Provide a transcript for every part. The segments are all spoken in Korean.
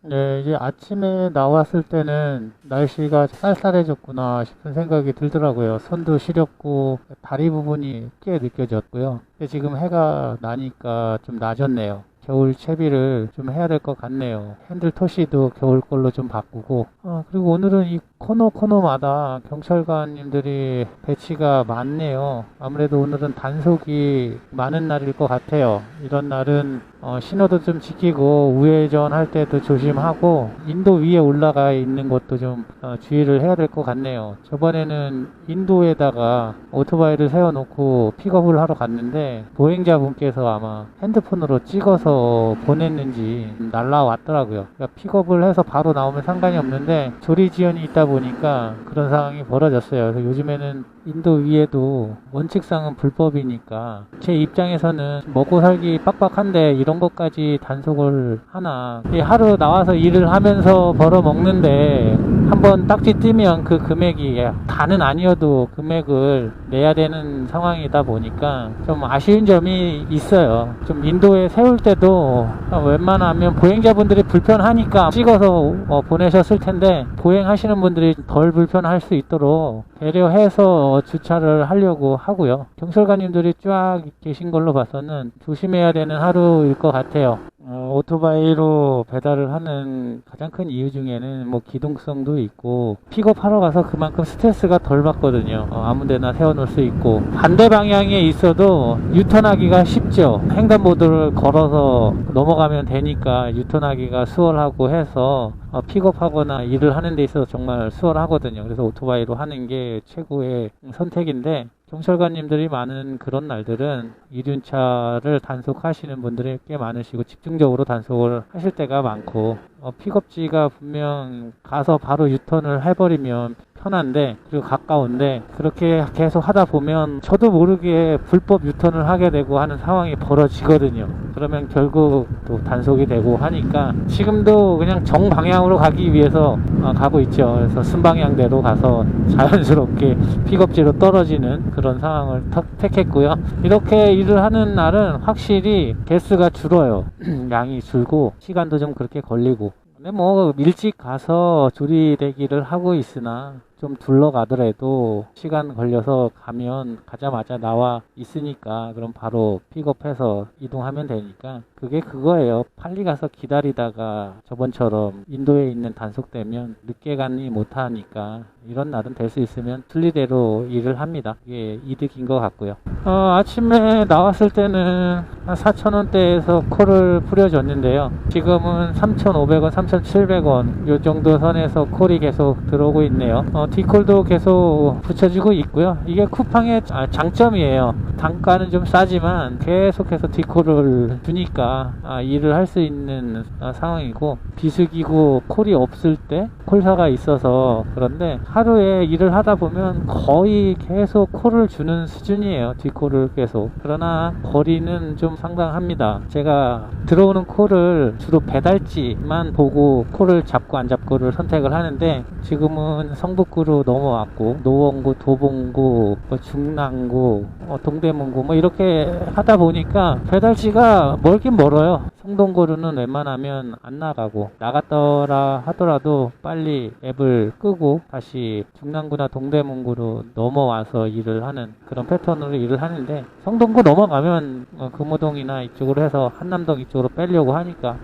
네, 이제 아침에 나왔을 때는 날씨가 쌀쌀해졌구나 싶은 생각이 들더라고요. 손도 시렵고 다리 부분이 꽤 느껴졌고요. 근데 지금 해가 나니까 좀 나아졌네요. 겨울 채비를 좀 해야 될 것 같네요. 핸들 토시도 겨울 걸로 좀 바꾸고. 그리고 오늘은 이 코너마다 경찰관님들이 배치가 많네요. 아무래도 오늘은 단속이 많은 날일 것 같아요. 이런 날은 신호도 좀 지키고 우회전 할 때도 조심하고 인도 위에 올라가 있는 것도 좀 주의를 해야 될 것 같네요. 저번에는 인도에다가 오토바이를 세워놓고 픽업을 하러 갔는데 보행자분께서 아마 핸드폰으로 찍어서 보냈는지 날라왔더라고요. 그러니까 픽업을 해서 바로 나오면 상관이 없는데 조리 지연이 있다 보니까 그런 상황이 벌어졌어요. 그래서 요즘에는 인도 위에도 원칙상은 불법이니까 제 입장에서는 먹고 살기 빡빡한데 이런 것까지 단속을 하나. 하루 나와서 일을 하면서 벌어먹는데 한번 딱지 뜨면 그 금액이 다는 아니어도 금액을 내야 되는 상황이다 보니까 좀 아쉬운 점이 있어요. 좀 인도에 세울 때도 웬만하면 보행자분들이 불편하니까 찍어서 보내셨을 텐데 보행하시는 분들이 덜 불편할 수 있도록 배려해서 주차를 하려고 하고요. 경찰관님들이 쫙 계신 걸로 봐서는 조심해야 되는 하루일 것 같아요. 오토바이로 배달을 하는 가장 큰 이유 중에는 뭐 기동성도 있고 픽업하러 가서 그만큼 스트레스가 덜 받거든요. 아무데나 세워놓을 수 있고 반대 방향에 있어도 유턴하기가 쉽죠. 횡단보도를 걸어서 넘어가면 되니까 유턴하기가 수월하고 해서 픽업하거나 일을 하는 데 있어서 정말 수월하거든요. 그래서 오토바이로 하는 게 최고의 선택인데 경찰관님들이 많은 그런 날들은 이륜차를 단속하시는 분들이 꽤 많으시고 집중적으로 단속을 하실 때가 많고 픽업지가 분명 가서 바로 유턴을 해버리면 편한데 그리고 가까운데 그렇게 계속 하다 보면 저도 모르게 불법 유턴을 하게 되고 하는 상황이 벌어지거든요. 그러면 결국 또 단속이 되고 하니까 지금도 그냥 정방향으로 가기 위해서 가고 있죠. 그래서 순방향대로 가서 자연스럽게 픽업지로 떨어지는 그런 상황을 택했고요. 이렇게 일을 하는 날은 확실히 개수가 줄어요. 양이 줄고 시간도 좀 그렇게 걸리고 근데 뭐 일찍 가서 조리대기를 하고 있으나 좀 둘러가더라도 시간 걸려서 가면 가자마자 나와 있으니까 그럼 바로 픽업해서 이동하면 되니까 그게 그거예요. 빨리 가서 기다리다가 저번처럼 인도에 있는 단속되면 늦게 가니 못하니까 이런 날은 될 수 있으면 순리대로 일을 합니다. 이게 이득인 것 같고요. 아침에 나왔을 때는 한 4,000원대에서 콜을 뿌려줬는데요. 지금은 3,500원, 3,700원 요 정도 선에서 콜이 계속 들어오고 있네요. 디콜도 계속 붙여주고 있고요. 이게 쿠팡의 장점이에요. 단가는 좀 싸지만 계속해서 디콜을 주니까 일을 할 수 있는 상황이고 비수기고 콜이 없을 때 콜사가 있어서 그런데 하루에 일을 하다 보면 거의 계속 콜을 주는 수준이에요. 디콜을 계속. 그러나 거리는 좀 상당합니다. 제가 들어오는 콜을 주로 배달지만 보고 콜을 잡고 안 잡고를 선택을 하는데 지금은 성북구로 넘어왔고 노원구, 도봉구, 중랑구, 동대문구 뭐 이렇게 하다 보니까 배달지가 멀긴 멀어요. 성동구로는 웬만하면 안 나가고 나갔더라 하더라도 빨리 앱을 끄고 다시 중랑구나 동대문구로 넘어와서 일을 하는 그런 패턴으로 일을 하는데 성동구 넘어가면 금호동이나 이쪽으로 해서 한남동 이쪽으로 빼려고 하니까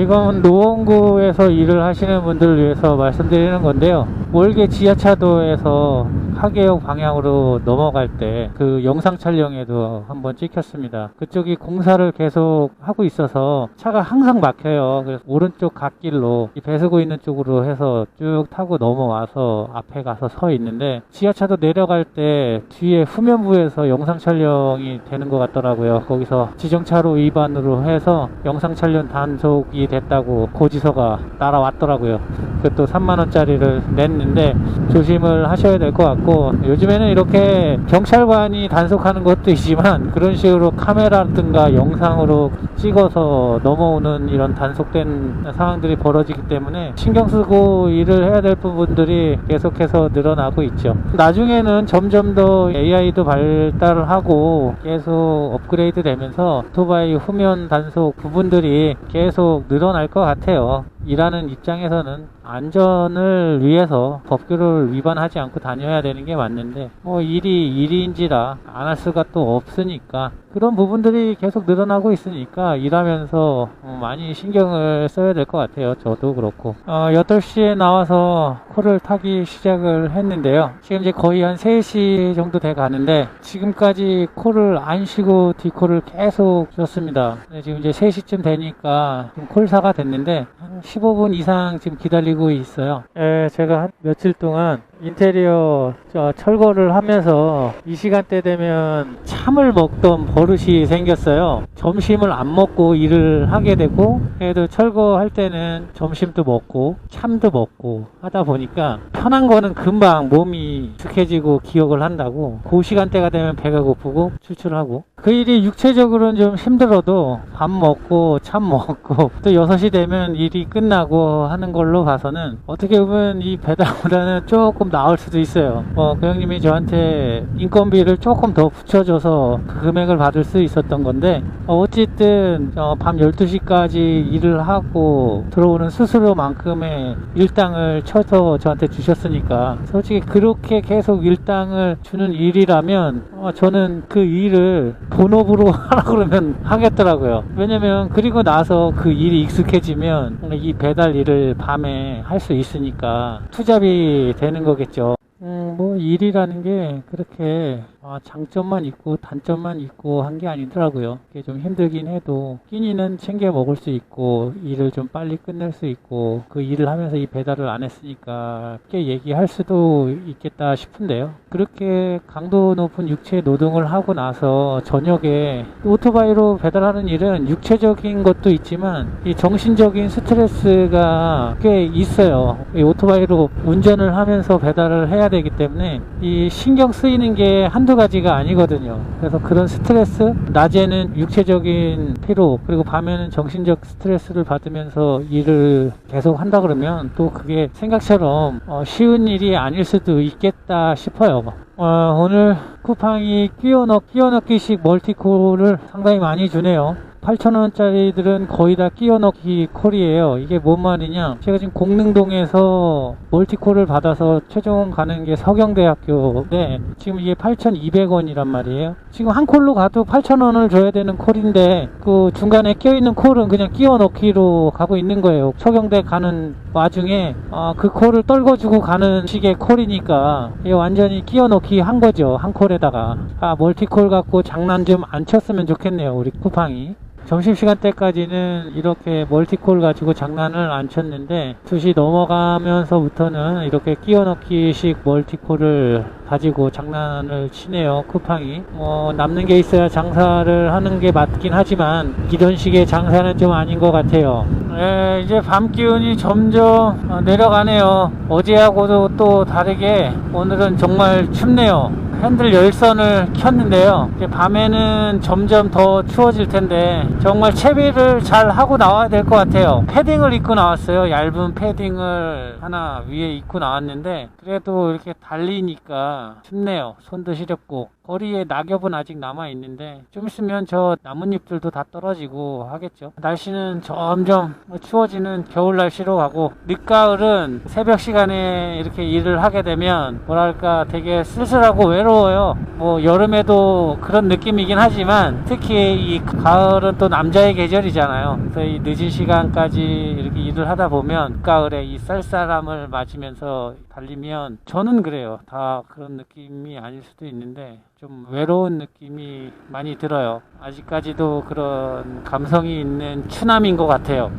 이건 노원구에서 일을 하시는 분들을 위해서 말씀드리는 건데요. 월계 지하차도에서 하계역 방향으로 넘어갈 때 그 영상 촬영에도 한번 찍혔습니다. 그쪽이 공사를 계속 하고 있어서 차가 항상 막혀요. 그래서 오른쪽 갓길로 이 배수구 있는 쪽으로 해서 쭉 타고 넘어와서 앞에 가서 서 있는데 지하차도 내려갈 때 뒤에 후면부에서 영상 촬영이 되는 것 같더라고요. 거기서 지정차로 위반으로 해서 영상 촬영 단속이 됐다고 고지서가 날아왔더라고요. 그것도 3만원짜리를 냈는데 조심을 하셔야 될 것 같고 요즘에는 이렇게 경찰관이 단속하는 것도 있지만 그런 식으로 카메라든가 영상으로 찍어서 넘어오는 이런 단속된 상황들이 벌어지기 때문에 신경 쓰고 일을 해야 될 부분들이 계속해서 늘어나고 있죠. 나중에는 점점 더 AI도 발달을 하고 계속 업그레이드 되면서 오토바이 후면 단속 부분들이 계속 늘어날 것 같아요. 일하는 입장에서는 안전을 위해서 법규를 위반하지 않고 다녀야 되는 게 맞는데 뭐 일이 일인지라 안 할 수가 또 없으니까 그런 부분들이 계속 늘어나고 있으니까 일하면서 많이 신경을 써야 될 것 같아요. 저도 그렇고 8시에 나와서 콜을 타기 시작을 했는데요. 지금 이제 거의 한 3시 정도 돼 가는데 지금까지 콜을 안 쉬고 D콜을 계속 줬습니다. 지금 이제 3시쯤 되니까 지금 콜사가 됐는데 한 15분 이상 지금 기다리고 있어요. 제가 한 며칠 동안 인테리어 철거를 하면서 이 시간대 되면 참을 먹던 버릇이 생겼어요. 점심을 안 먹고 일을 하게 되고 그래도 철거할 때는 점심도 먹고 참도 먹고 하다 보니까 편한 거는 금방 몸이 익숙해지고 기억을 한다고 그 시간대가 되면 배가 고프고 출출하고 그 일이 육체적으로는 좀 힘들어도 밥 먹고 참 먹고 또 6시 되면 일이 끝나고 하는 걸로 봐서는 어떻게 보면 이 배달보다는 조금 나을 수도 있어요. 그 형님이 저한테 인건비를 조금 더 붙여줘서 그 금액을 받을 수 있었던 건데 어쨌든 밤 12시까지 일을 하고 들어오는 수수료만큼의 일당을 쳐서 저한테 주셨으니까 솔직히 그렇게 계속 일당을 주는 일이라면 저는 그 일을 본업으로 하라 그러면 하겠더라고요. 왜냐면 그리고 나서 그 일이 익숙해지면 이 배달 일을 밤에 할 수 있으니까 투잡이 되는 거겠죠. 뭐 일이라는 게 그렇게 장점만 있고 단점만 있고 한 게 아니더라고요. 그게 좀 힘들긴 해도 끼니는 챙겨 먹을 수 있고 일을 좀 빨리 끝낼 수 있고 그 일을 하면서 이 배달을 안 했으니까 꽤 얘기할 수도 있겠다 싶은데요. 그렇게 강도 높은 육체 노동을 하고 나서 저녁에 오토바이로 배달하는 일은 육체적인 것도 있지만 이 정신적인 스트레스가 꽤 있어요. 이 오토바이로 운전을 하면서 배달을 해야 되기 때문에 이 신경 쓰이는 게 한두 가지가 아니거든요. 그래서 그런 스트레스, 낮에는 육체적인 피로, 그리고 밤에는 정신적 스트레스를 받으면서 일을 계속 한다 그러면 또 그게 생각처럼 쉬운 일이 아닐 수도 있겠다 싶어요. 오늘 쿠팡이 끼워넣기식 멀티콜을 상당히 많이 주네요. 8,000원짜리들은 거의 다 끼워넣기 콜이에요. 이게 뭔 말이냐, 제가 지금 공릉동에서 멀티콜을 받아서 최종 가는 게 서경대학교인데 지금 이게 8,200원이란 말이에요. 지금 한 콜로 가도 8,000원을 줘야 되는 콜인데 그 중간에 껴있는 콜은 그냥 끼워넣기로 가고 있는 거예요. 서경대 가는 와중에 그 콜을 떨궈주고 가는 식의 콜이니까 이게 완전히 끼워넣기 한 거죠. 한 콜에다가. 멀티콜 갖고 장난 좀 안 쳤으면 좋겠네요, 우리 쿠팡이. 점심시간 때까지는 이렇게 멀티콜 가지고 장난을 안 쳤는데 2시 넘어가면서부터는 이렇게 끼워넣기식 멀티콜을 가지고 장난을 치네요, 쿠팡이. 남는 게 있어야 장사를 하는 게 맞긴 하지만 이런 식의 장사는 좀 아닌 것 같아요. 이제 밤 기온이 점점 내려가네요. 어제하고도 또 다르게 오늘은 정말 춥네요. 핸들 열선을 켰는데요. 이제 밤에는 점점 더 추워질 텐데 정말 채비를 잘 하고 나와야 될 것 같아요. 패딩을 입고 나왔어요. 얇은 패딩을 하나 위에 입고 나왔는데 그래도 이렇게 달리니까 춥네요. 손도 시렵고. 거리에 낙엽은 아직 남아 있는데 좀 있으면 저 나뭇잎들도 다 떨어지고 하겠죠. 날씨는 점점 추워지는 겨울 날씨로 가고, 늦가을은 새벽 시간에 이렇게 일을 하게 되면 뭐랄까 되게 쓸쓸하고 외로워요. 뭐 여름에도 그런 느낌이긴 하지만 특히 이 가을은 또 남자의 계절이잖아요. 그래서 이 늦은 시간까지 이렇게 일을 하다 보면 가을에 이 쌀쌀함을 맞으면서 달리면, 저는 그래요. 다 그런 느낌이 아닐 수도 있는데 좀 외로운 느낌이 많이 들어요. 아직까지도 그런 감성이 있는 추남인 것 같아요.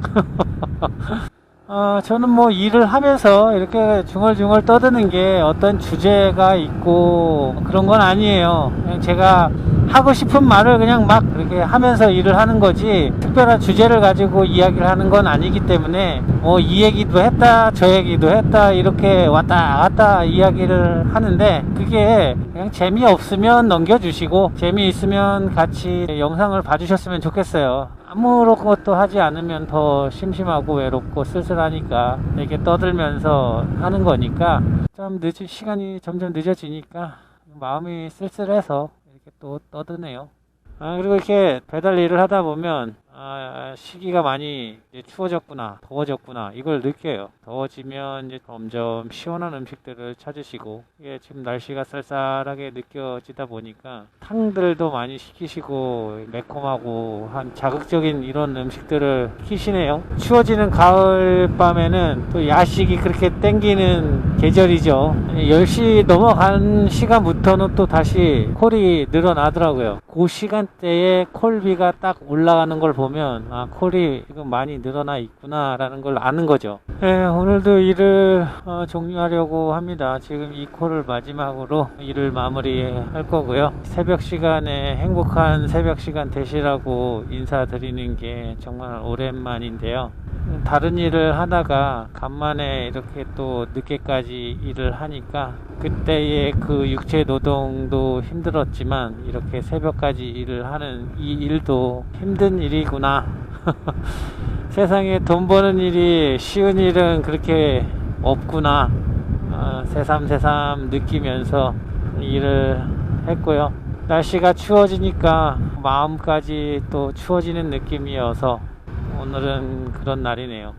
저는 뭐 일을 하면서 이렇게 중얼중얼 떠드는 게 어떤 주제가 있고 그런 건 아니에요. 그냥 제가 하고 싶은 말을 그냥 막 그렇게 하면서 일을 하는 거지 특별한 주제를 가지고 이야기를 하는 건 아니기 때문에 뭐 이 얘기도 했다 저 얘기도 했다 이렇게 왔다 갔다 이야기를 하는데 그게 그냥 재미없으면 넘겨주시고 재미있으면 같이 영상을 봐주셨으면 좋겠어요. 아무것도 하지 않으면 더 심심하고 외롭고 쓸쓸하니까 이렇게 떠들면서 하는 거니까 좀 시간이 점점 늦어지니까 마음이 쓸쓸해서 이렇게 또 떠드네요. 그리고 이렇게 배달 일을 하다 보면 시기가 많이 이제 추워졌구나, 더워졌구나, 이걸 느껴요. 더워지면 이제 점점 시원한 음식들을 찾으시고, 이게 지금 날씨가 쌀쌀하게 느껴지다 보니까 탕들도 많이 시키시고, 매콤하고 한 자극적인 이런 음식들을 시키시네요. 추워지는 가을 밤에는 또 야식이 그렇게 땡기는 계절이죠. 10시 넘어간 시간부터는 또 다시 콜이 늘어나더라고요. 그 시간대에 콜비가 딱 올라가는 걸 보면 콜이 지금 많이 늘어나 있구나 라는 걸 아는 거죠. 오늘도 일을 종료하려고 합니다. 지금 이 콜을 마지막으로 일을 마무리할 거고요. 새벽 시간에 행복한 새벽 시간 되시라고 인사드리는 게 정말 오랜만인데요. 다른 일을 하다가 간만에 이렇게 또 늦게까지 일을 하니까 그때의 그 육체 노동도 힘들었지만 이렇게 새벽까지 일을 하는 이 일도 힘든 일이구나. 세상에 돈 버는 일이 쉬운 일은 그렇게 없구나. 새삼새삼 느끼면서 일을 했고요. 날씨가 추워지니까 마음까지 또 추워지는 느낌이어서 오늘은 그런 날이네요.